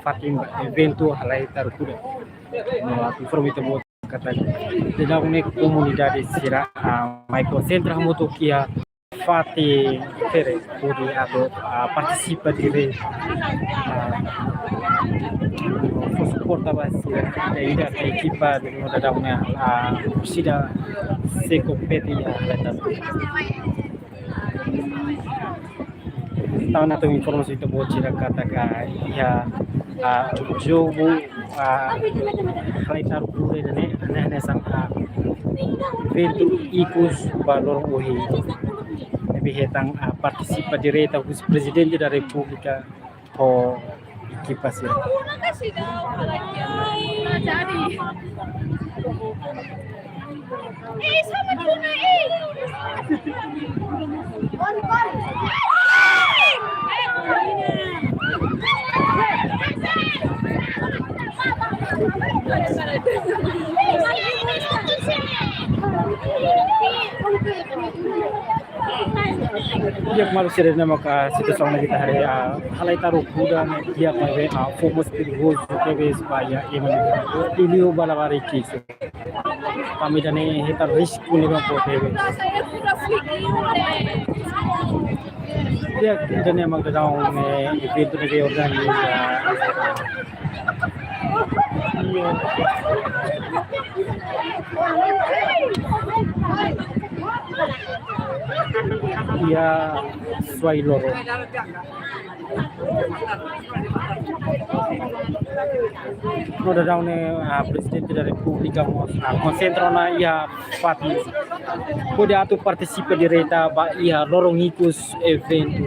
fatim evento Halai-Taru Kuda. No informe itu buat kata tidak unik komunitas sira mai konsentra moto kia fati fere kudi atau partisipa dire suporta basi ida ekipa de no dadaunya sida se compete ya tahun atau informasi itu buat sira kata ya Jogo Halai-Taru Kuda dan sang evento ikus valor uhi lebih hetang partisipa direta kus presidente da republika ho ekipa sira sama tuna dia malu sira na maka situação na kita hari Halai-Taru Kuda dia pave fomos perigoso teve Suai ini balawari kisi kami dane heta risiko ni mampu teve dia dane magdadao evento ni organiza ya Suai Loro no dadao ne presidente da republika konsentrona ia fati pode atu partisipa direta ba ia Loro ngikus evento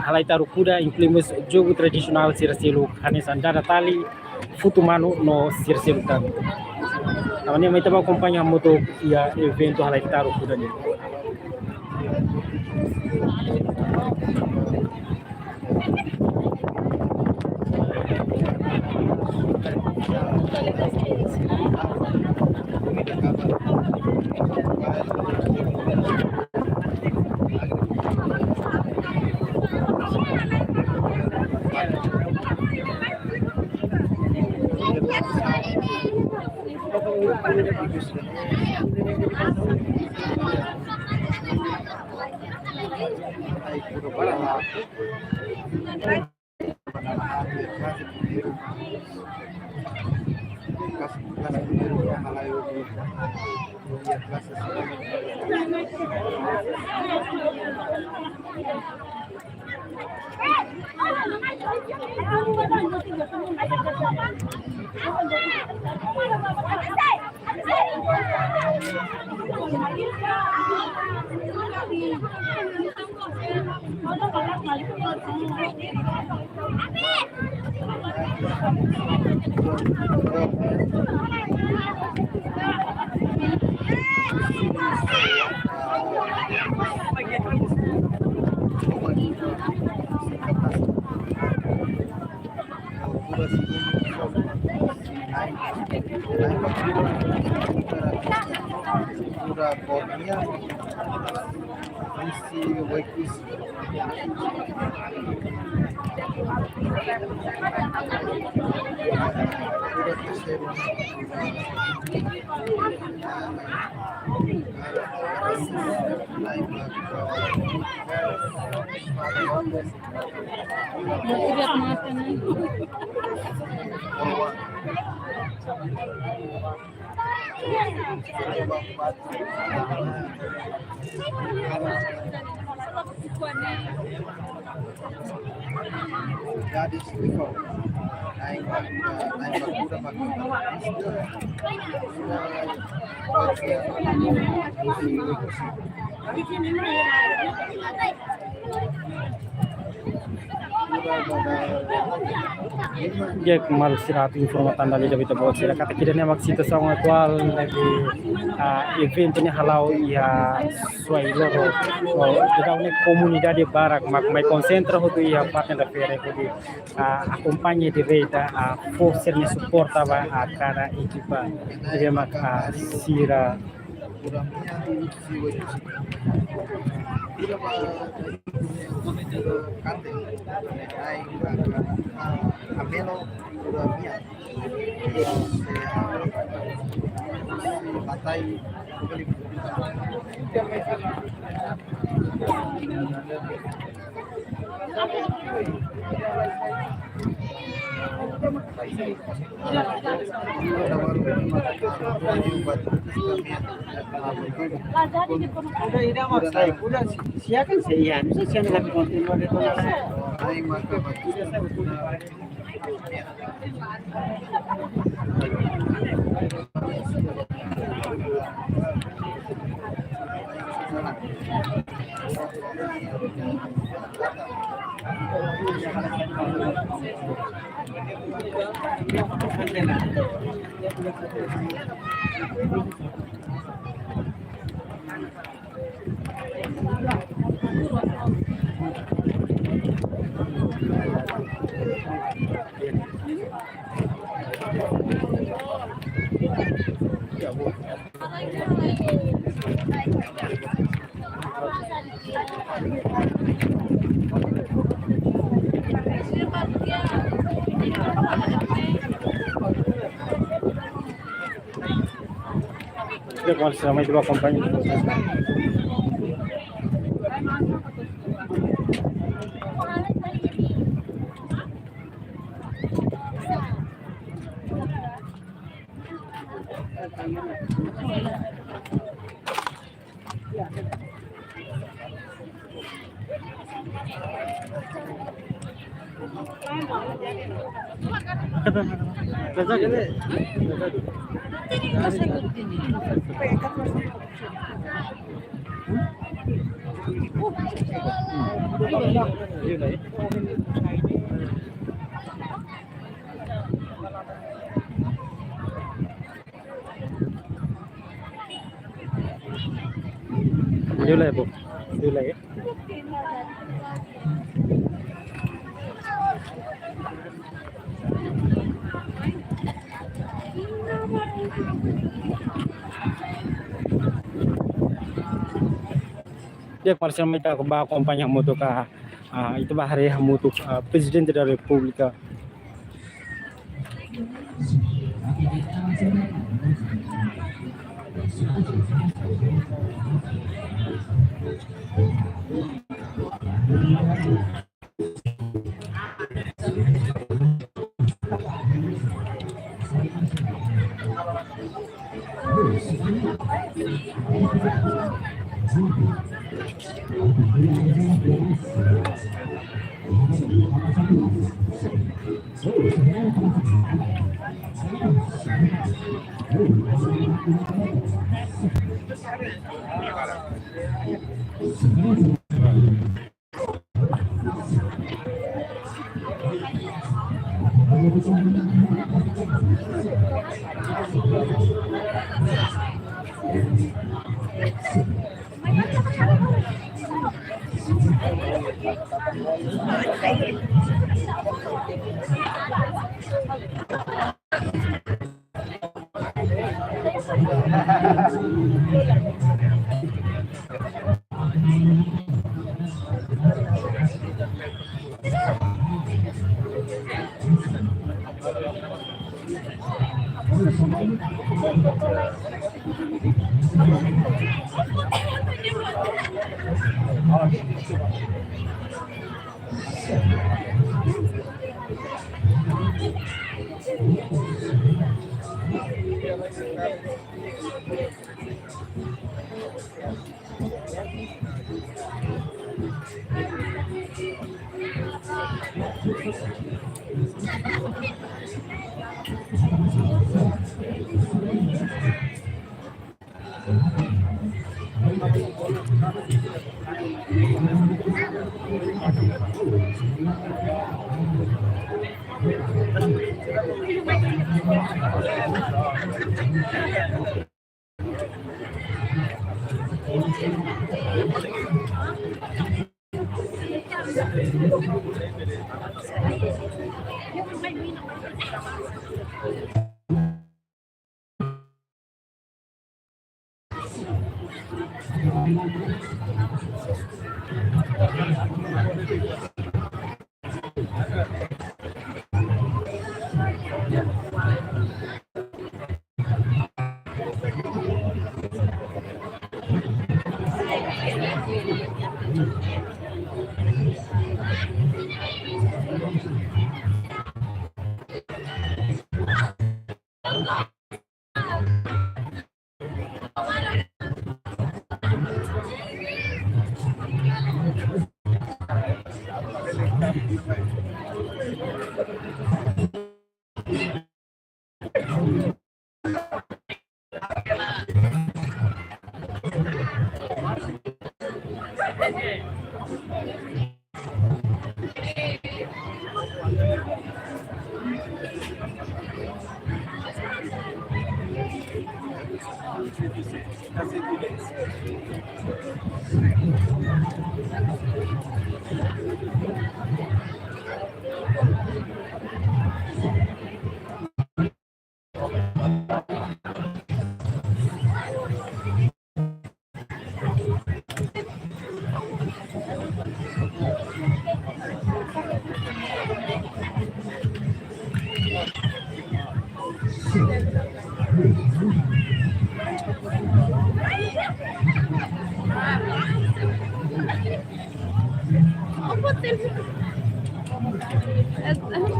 Halai-Taru Kuda incluímos jogo tradisional sirasilu hanesan dada tali futumano no sirasilu tan namanya mai tama acompanha moto ia evento Halai-Taru Kuda ni dia kemarin sirato informatan dari Jawa Timor sila kata kiranya maksud sama aktual lagi event ini halau ya Suai Loro kita unik komunitas di barak mai konsentra itu ya partner da fere itu acompanha di reta força ni suporta ba cada equipa dia mak sira Kuda siakan sih ya, siakan tapi konten itu Dia kalau selama itu kampanye. Video lah ya, Bu. Video lah ya. Dia parcial mereka ke bawah kampanye mutu ka itu bahari mutu presiden dari Republika.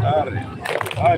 Arre. Ai,